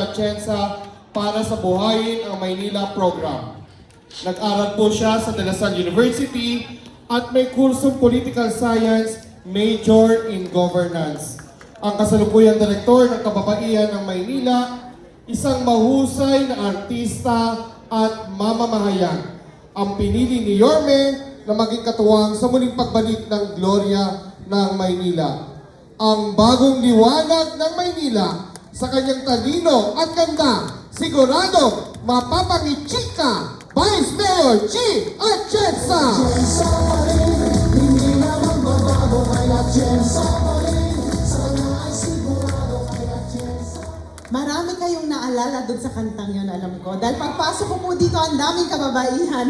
Atienza para sa Buhayin ang Maynila program. Nag-aral po siya sa De La Salle University at may kursong Political Science, Major in Governance. Ang kasalukuyang direktor ng Kababaihan ng Maynila, isang mahusay na artista at mamamahayan. Ang pinili ni Yorme na maging katuwang sa muling pagbalik ng Gloria ng Maynila. Ang bagong liwanag ng Maynila sa kanyang talino at ganda, sigurado mapapangichika, Vice Mayor Chi Atienza! Marami kayong naalala doon sa kantang yun, alam ko. Dahil pagpasok ko po dito, ang daming kababaihan.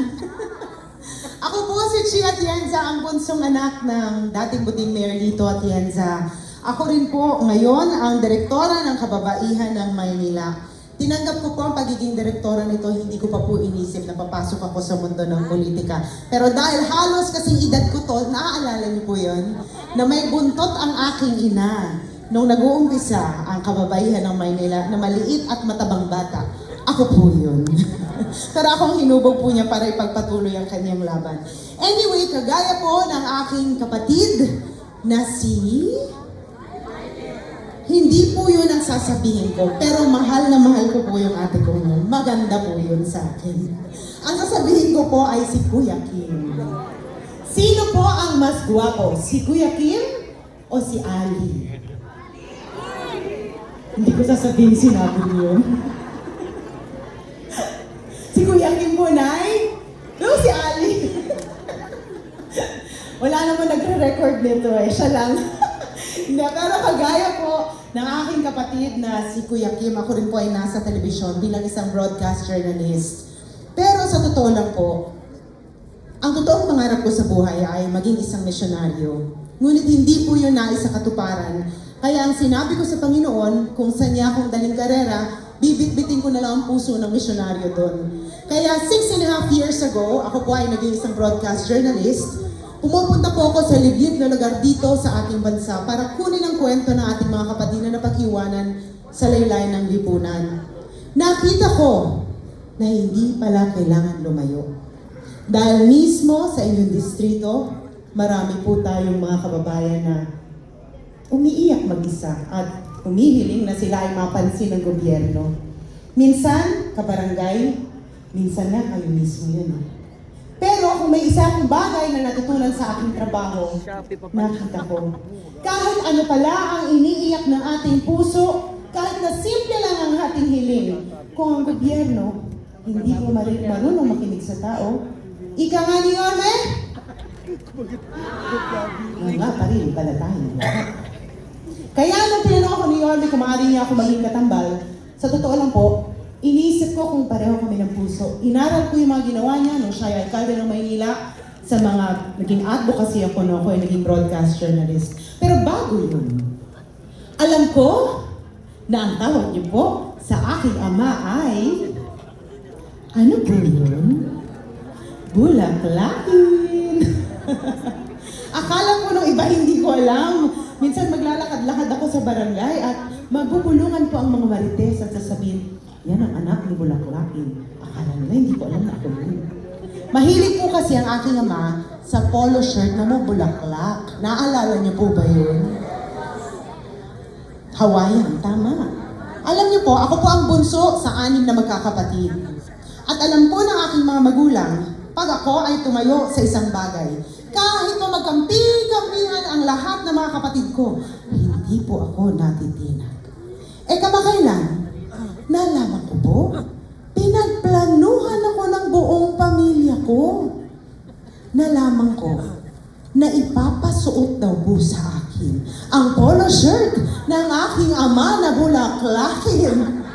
Ako po si Chi Atienza, ang bunsong anak ng dating Buting Mayor Lito Atienza. Ako rin po ngayon ang direktora ng Kababaihan ng Maynila. Tinanggap ko po ang pagiging direktora nito, hindi ko pa po inisip na papasok ako sa mundo ng politika. Pero dahil halos kasing edad ko to, naaalala niyo po yun, na may buntot ang aking ina nung nag-uumpisa ang Kababaihan ng Maynila na maliit at matabang bata. Ako po yun. Pero akong hinubog po niya para ipagpatuloy ang kanyang laban. Anyway, kagaya po ng aking kapatid na si... Hindi po yun ang sasabihin ko, pero mahal na mahal ko po yung ate ko nun. Maganda po yun sa akin. Ang sasabihin ko po ay si Kuya Kim. Sino po ang mas guwapo? Si Kuya Kim o si Ali? Hindi ko sasabihin sinabi niyo. Si Kuya Kim po, Nay? No, si Ali. Wala naman nagre-record nito eh, siya lang. Hindi, pero kagaya po ng aking kapatid na si Kuya Kim, ako rin po ay nasa telebisyon bilang isang broadcast journalist. Pero sa totoo lang po, ang totoong pangarap ko sa buhay ay maging isang misyonaryo. Ngunit hindi po yun nais sa katuparan. Kaya ang sinabi ko sa Panginoon, kung saan niya akong daling karera, bibit-bitin ko na lang ang puso ng misyonaryo doon. Kaya 6.5 years ago, ako po ay naging isang broadcast journalist. Pumupunta po ako sa liblib na lugar dito sa ating bansa para kunin ang kwento ng ating mga kapatid na napag-iwanan sa laylayan ng lipunan. Nakita ko na hindi pala kailangan lumayo. Dahil mismo sa inyong distrito, marami po tayong mga kababayan na umiiyak mag-isa at humihiling na sila ay mapansin ng gobyerno. Minsan, kabarangay, minsan na kayo mismo yun. Pero kung may isa akong bagay na natutunan sa aking trabaho, nakita ko. Kahit ano pala ang iniiyak ng ating puso, kahit na simple lang ang ating hiling, kung ang gobyerno hindi ko marunong makinig sa tao, ika nga ni Yorme? Nga pa rin pala tayo. Kaya nung tinanong ako ni Yorme kung maaari niya ako maging katambal, sa totoo lang po, iniisip ko kung pareho kami ng puso. Inaral ko yung mga ginawa niya nung siya ay alkalde ng Maynila sa mga naging advocacy ako nung ako ay naging broadcast journalist. Pero bago yun, alam ko na ang tawag niyo po sa aking ama ay, ano po yun? Bulaklakin. Akala ko nung iba hindi ko alam. Minsan maglalakad-lakad ako sa barangay at magbubulungan po ang mga marites at sasabihin, yan ang anak ni Bulaklakin. Akala nila, hindi ko alam na ako yun. Mahilig po kasi ang aking ama sa polo shirt na may bulaklak. Naalala niyo po ba yun? Hawaiian, tama. Alam niyo po, ako po ang bunso sa 6 na magkakapatid. At alam po ng aking mga magulang, pag ako ay tumayo sa isang bagay, kahit pa magkampi-kampihan ang lahat ng mga kapatid ko, hindi po ako natitinag. Kamakailan, nalaman ko po, pinagplanuhan ako ng buong pamilya ko. Nalaman ko na ipapasuot daw po sa akin ang polo shirt ng aking ama na Bulaklakin.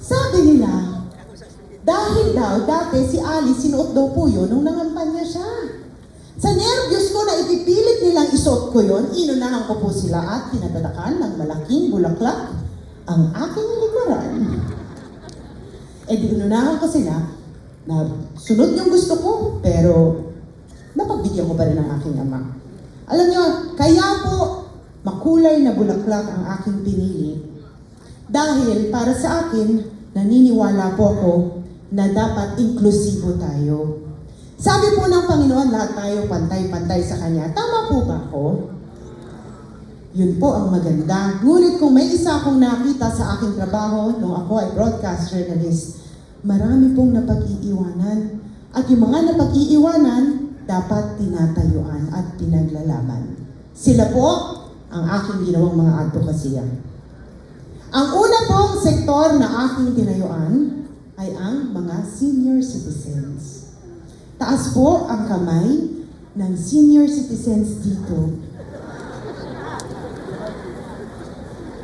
Sabi nila, dahil daw dati si Ali sinuot daw po yun nung nangampanya siya. Sa nervyos ko na ipipilit nilang isuot ko yun, inunahan ko po sila at pinadadakan ng malaking bulaklak ang aking likuran. Di inunahan ko sila na sunod yung gusto ko, pero napagbigyan ko pa rin ang aking ama. Alam niyo, kaya po makulay na bulaklak ang aking pinili Dahil para sa akin, naniniwala po ako na dapat inklusibo tayo. Sabi po ng Panginoon, lahat tayo pantay-pantay sa Kanya. Tama po ba ako? Yun po ang maganda. Ngunit kung may isa akong nakita sa aking trabaho nung ako ay broadcast journalist, marami pong napag-iiwanan. At yung mga napag-iiwanan, dapat tinatayuan at pinaglalaban. Sila po ang aking ginawang mga advokasya. Ang una pong sektor na aking tinayuan ay ang mga senior citizens. Taas po ang kamay ng senior citizens dito.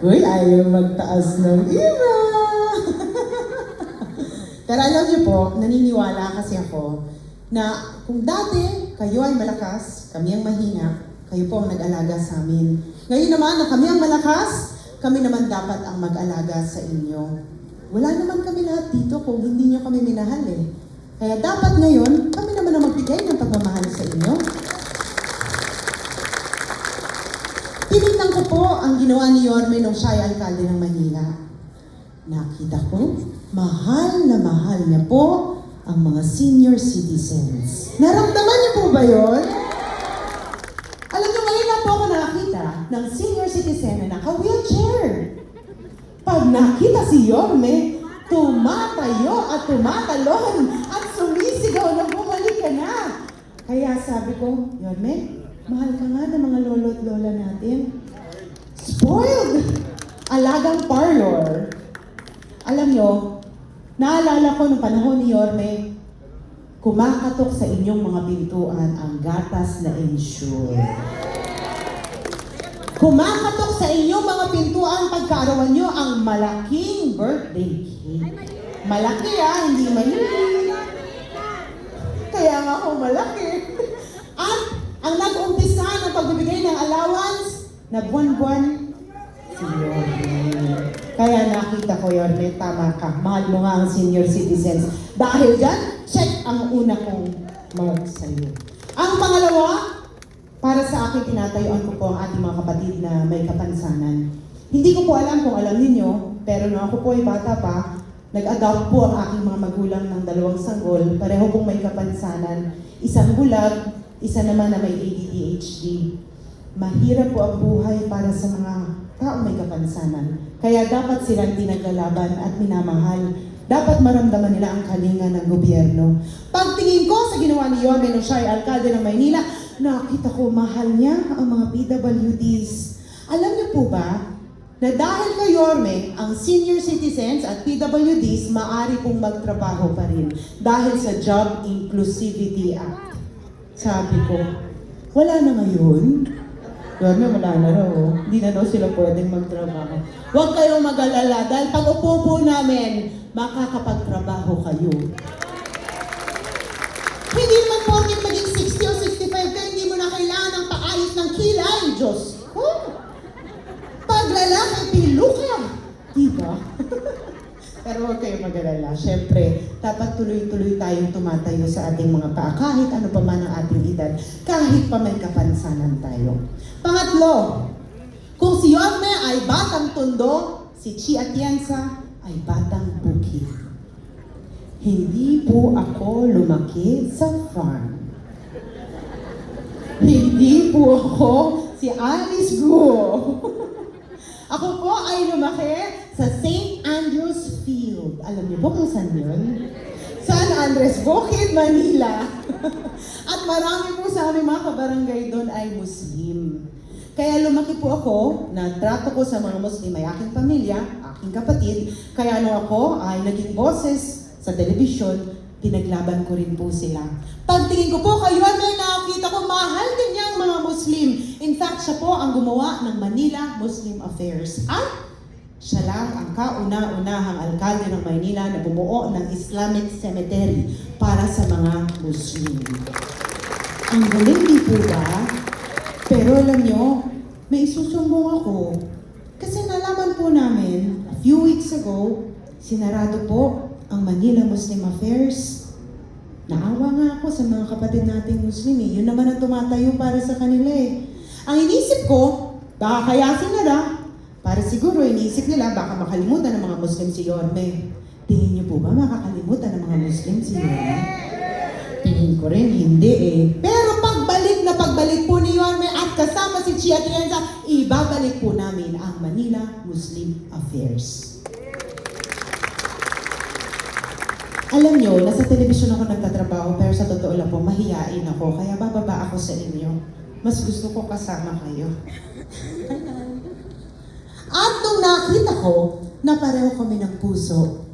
Uy, ayaw magtaas ng iba! Pero alam niyo po, naniniwala kasi ako na kung dati kayo ay malakas, kami ang mahina, kayo po ang nag-alaga sa amin. Ngayon naman na kami ang malakas, kami naman dapat ang mag-alaga sa inyo. Wala naman kami lahat dito kung hindi niyo kami minahal eh. Kaya dapat ngayon, kami naman ang magbigay ng pagmamahal sa inyo. Tinignan ko po ang ginawa ni Yorme nung siya ay alkalde ng Manila. Nakita ko, mahal na mahal niya po ang mga senior citizens. Naramdaman niyo po ba yon? Alam niyo, ngayon na po ako nakakita ng senior citizen na naka-wheelchair. Pag nakita si Yorme, tumatayo at tumatalon at sumisigaw na bumalik ka na. Kaya sabi ko, Yorme, mahal ka nga ng mga lolo at lola natin. Spoiled! Alagang parlor. Alam nyo, naalala ko nung panahon ni Yorme, kumakatok sa inyong mga pintuan ang gatas na ensure. Kumakatok sa inyong mga pintuan pagkaarawan nyo ang malaking birthday cake. Malaki hindi maliit. Kaya nga ako malaki. At ang nag-umpisa ng pagbibigay ng allowance na buwan-buwan, si Yorme. Kaya nakita ko, Yorme, tama ka. Mahal mo nga ang senior citizens. Dahil dyan, check ang una kong mark sa'yo. Ang pangalawa, para sa akin, tinatayuan ko po ang ating mga kapatid na may kapansanan. Hindi ko po alam kung alam ninyo, pero nung ako po ay bata pa, nag-adopt po ang aking mga magulang ng 2 sanggol, pareho pong may kapansanan. Isang bulag, isa naman na may ADHD. Mahirap po ang buhay para sa mga taong may kapansanan. Kaya dapat silang pinaglalaban at minamahal. Dapat maramdaman nila ang kalinga ng gobyerno. Pagtingin ko sa ginawa ni Yorme nung siya ay alkalde ng Maynila, nakita ko mahal niya ang mga PWDs. Alam niyo po ba, na dahil kay Yorme, ang senior citizens at PWDs maaari pong magtrabaho pa rin dahil sa Job Inclusivity Act. Sabi ko, wala na ngayon. Yorme, wala na raw. Hindi na daw sila pwedeng magtrabaho. Huwag kayong mag-alala dahil pag upo po namin, makakapagtrabaho kayo. Hindi naman porket maging 60 o 65 ka, hindi mo na kailangan ng paayos ng kilay. Diyos ko! Pag lalaki, pilo ka. Diba? Pero huwag kayong mag-alala. Siyempre, dapat tuloy-tuloy tayong tumatayo sa ating mga paa. Kahit ano pa man ang ating edad. Kahit pa may kapansanan tayo. Pangatlo, kung si Yorme ay batang tondo, si Chi Atienza ay batang bukid. Hindi po ako lumaki sa farm. Hindi po ako si Alice Guo. Ako po ay lumaki sa St. Andrews Field. Alam niyo po kung saan yun? San Andres, Bukid, Manila. At marami po sa aming mga kabarangay doon ay Muslim. Kaya lumaki po ako, natrato ko sa mga Muslim ay aking pamilya, aking kapatid. Kaya nung ako ay naging boses sa telebisyon, pinaglaban ko rin po sila. Pagtingin ko po kayo, may nakakita ko, mahal din niya ang mga Muslim. In fact, siya po ang gumawa ng Manila Muslim Affairs. At siya lang ang kauna-unahang alkalde ng Maynila na bumuo ng Islamic Cemetery para sa mga Muslim. Ang galing di po ba? Pero alam nyo, may isusumbong ako. Kasi nalaman po namin, a few weeks ago, sinarado po ang Manila Muslim Affairs. Naawa nga ako sa mga kapatid nating Muslim eh. Yun naman ang tumatayo para sa kanila eh. Ang inisip ko, baka kaya sinara, Para siguro iniisip nila baka makalimutan ng mga Muslim si Yorme. Tingin niyo po ba makakalimutan ng mga Muslim si Yorme? Tingin ko rin, hindi eh. Pero pagbalik na pagbalik po ni Yorme at kasama si Chia Atienza, ibabalik po namin ang Manila Muslim Affairs. Alam nyo, nasa telebisyon ako nagtatrabaho, pero sa totoo lang po, mahihain ako. Kaya bababa ako sa inyo. Mas gusto ko kasama kayo. At nung nakita ko na pareho kami ng puso,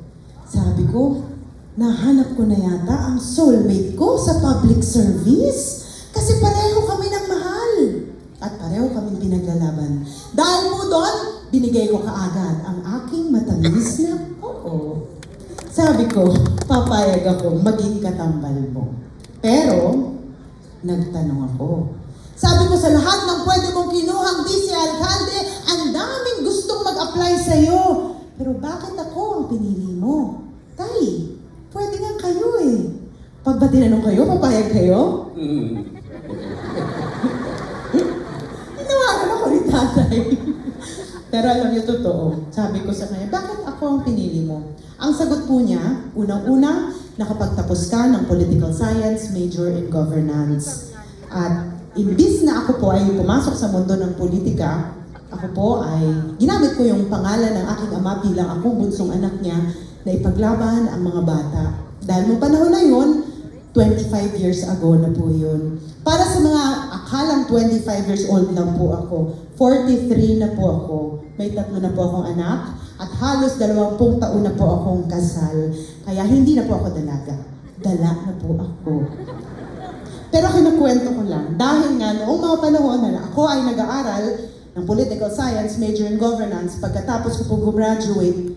sabi ko, nahanap ko na yata ang soulmate ko sa public service. Kasi pareho kami ng mahal. At pareho kami pinaglalaban. Dahil po doon, binigay ko kaagad ang aking matamis na oo. Sabi ko, papayag ako maging katambal mo. Pero, nagtanong ako. Sabi ko sa lahat ng pwede mong kinuhang vice alcalde, ang daming gustong mag-apply sa'yo. Pero bakit ako ang pinili mo? Tay, pwede nga kayo eh. Pag ba tinanong kayo, papayag kayo? Tinawagan ako ni tatay. Pero alam niyo, totoo. Sabi ko sa kanya, bakit ako ang pinili mo? Ang sagot po niya, unang-una, nakapagtapos ka ng political science, major in governance. At imbis na ako po ay pumasok sa mundo ng politika, ako po ay ginamit ko yung pangalan ng aking ama bilang ako bunsong anak niya na ipaglaban ang mga bata. Dahil noong panahon na yun, 25 years ago na po yun. Para sa mga akalang 25 years old lang po ako, 43 na po ako, may 3 na po akong anak, at halos 20 taon na po akong kasal. Kaya hindi na po ako dalaga. Dala na po ako. Pero kinukwento ko lang, dahil nga noong mga panahon na ako ay nag-aaral ng political science, major in governance, pagkatapos ko po gumraduate,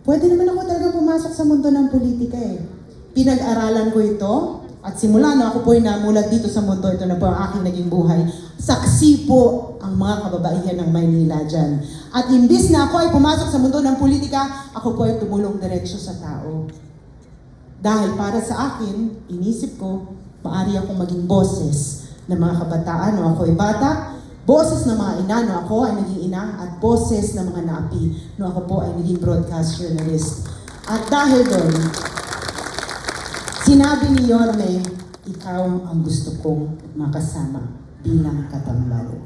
pwede naman ako talaga pumasok sa mundo ng politika eh. Pinag-aralan ko ito, at simula na ako po ay namulat dito sa mundo, ito na po ang aking naging buhay. Saksi po ang mga kababaihan ng Maynila dyan. At imbis na ako ay pumasok sa mundo ng politika, ako po ay tumulong diretsyo sa tao. Dahil para sa akin, inisip ko, maaari akong maging boses ng mga kabataan no ako ay bata, boses ng mga ina no ako ay naging ina, at boses ng mga naapi no ako po ay naging broadcast journalist. At dahil doon, sinabi ni Yorme, ikaw ang gusto kong makasama bilang katambal.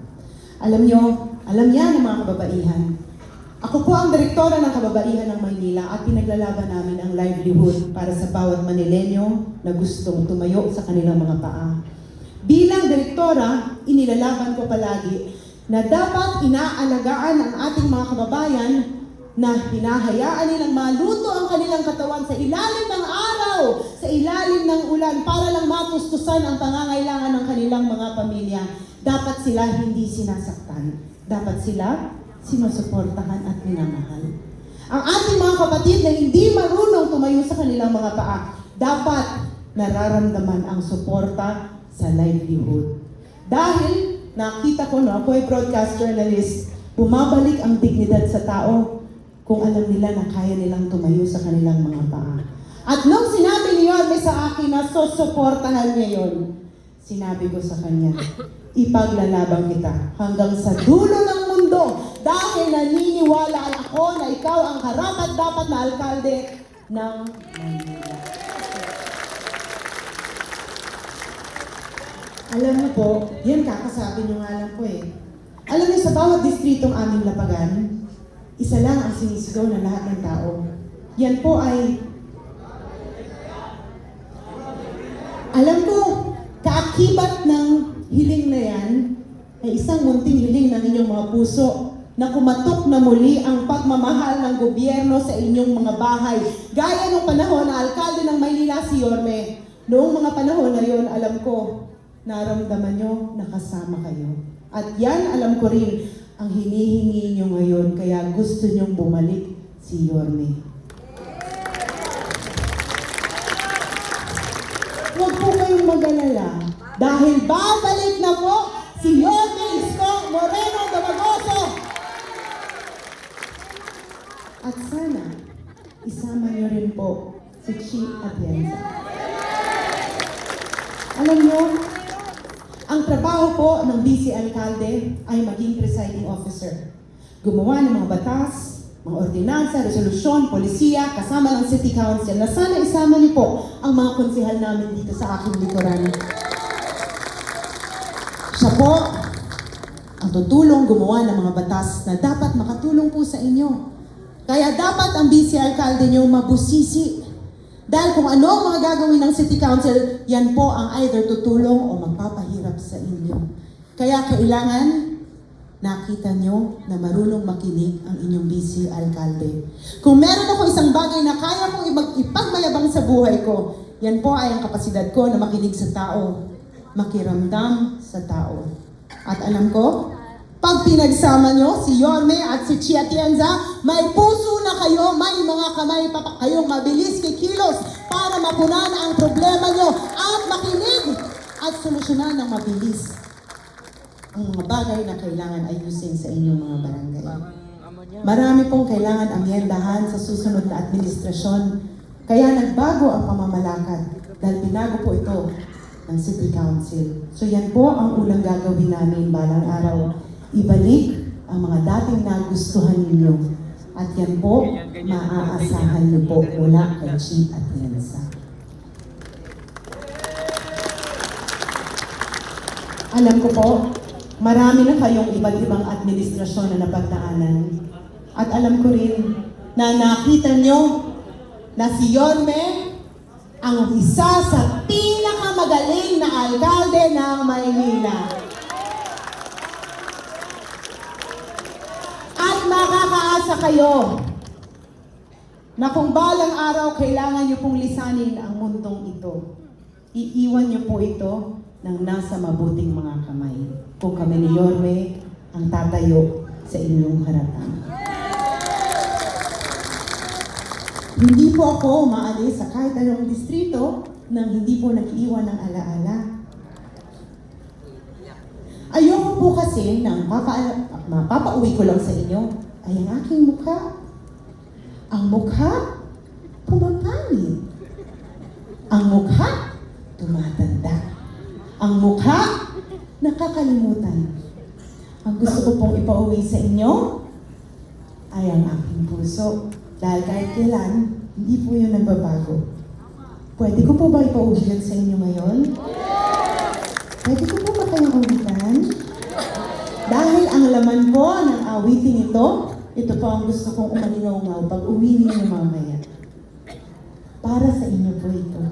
Alam niya ng mga kababaihan, ako po ang direktora ng kababaihan ng Maynila at pinaglalaban namin ang livelihood para sa bawat Manilenyo na gustong tumayo sa kanilang mga paa. Bilang direktora, inilalaban ko palagi na dapat inaalagaan ang ating mga kababayan na hinahayaan nilang maluto ang kanilang katawan sa ilalim ng araw, sa ilalim ng ulan, para lang matustusan ang pangangailangan ng kanilang mga pamilya. Dapat sila hindi sinasaktan. Dapat sila sinusuportahan at minamahal. Ang ating mga kapatid na hindi marunong tumayo sa kanilang mga paa, dapat nararamdaman ang suporta sa livelihood. Dahil nakita ko no, ako ay broadcast journalist, bumabalik ang dignidad sa tao kung alam nila na kaya nilang tumayo sa kanilang mga paa. At nung sinabi ni Yorme sa akin na susuportahan niya yun, sinabi ko sa kanya, ipaglalaban kita hanggang sa dulo ng mundo dahil naniniwala ako na ikaw ang karapat-dapat na alkalde ng Maynila. Alam niyo po, yan kakasabi niyo nga lang po eh. Alam niyo, sa bawat distritong aming lapagan, isa lang ang sinisigaw ng lahat ng tao. Yan po ay, alam ko, kaakibat ng hiling na yan, ay isang munting hiling ng inyong mga puso na kumatok na muli ang pagmamahal ng gobyerno sa inyong mga bahay. Gaya nung panahon na alkalde ng Maynila si Yorme. Noong mga panahon na yon, alam ko, naramdaman nyo na kasama kayo. At yan, alam ko rin, ang hinihingi nyo ngayon, kaya gusto nyong bumalik si Yorme. Huwag po kayong mag-alala, dahil babalik na po si Yorme Isko Moreno Damagoso. At sana, isama nyo rin po si Chi Atienza. Alam nyo, ang trabaho po ng vice alkalde ay maging presiding officer. gumawa ng mga batas, mga ordinansa, resolusyon, polisiya, kasama ng City Council na sana isama niyo po ang mga konsehal namin dito sa aking likuran. Siya po ang tutulong gumawa ng mga batas na dapat makatulong po sa inyo. Kaya dapat ang vice-alcalde niyo mabusisi. Dahil kung ano ang mga gagawin ng City Council, yan po ang either tutulong o magpapahirap sa inyo. Kaya kailangan nakita nyo na marunong makinig ang inyong vice-alcalde. Kung meron ako isang bagay na kaya kong ipagmayabang sa buhay ko, yan po ay ang kapasidad ko na makinig sa tao, makiramdam sa tao. At alam ko, pag pinagsama nyo si Yorme at si Chia Atienza, may puso na kayo, may mga kamay pa kayong mabilis kikilos para mapunan ang problema nyo at makinig at solusyonan ng mabilis ang mga bagay na kailangan ayusin sa inyong mga barangay. Marami pong kailangan amyendahan sa susunod na administrasyon. Kaya nagbago ang pamamalakad dahil binago po ito ng City Council. So yan po ang unang gagawin namin balang araw. Ibalik ang mga dating nagustuhan ninyo. At yan po, maaasahan niyo po mula kay Chief Atienza. Alam ko po, marami na kayong iba't ibang administrasyon na napagdaanan. At alam ko rin na nakita nyo na si Yorme ang isa sa pinakamagaling na alkalde ng Maynila. At makakaasa kayo na kung balang araw kailangan nyo pong lisanin ang mundong ito, iiwan nyo po ito ng nasa mabuting mga kamay. Kung kami ni Yorme ang tatayo sa inyong harapan. Hindi po ako maalis sa kahit anong distrito nang hindi po nag-iwan ng alaala. Ayoko po kasi nang mapapauwi ko lang sa inyo ay ang aking mukha. Ang mukha, pumapangit. Ang mukha, tumatanda. Ang mukha, nakakalimutan. Ang gusto ko pong ipauwi sa inyo ay ang aking puso. Dahil kahit kailan, hindi po yun nagbabago. Pwede ko po ba ipauwi yan sa inyo ngayon? Pwede ko po ba kayong awitan? Dahil ang laman po ng awiting ito po ang gusto kong umalinaw pag uwi ninyo mamaya. Para sa inyo po ito.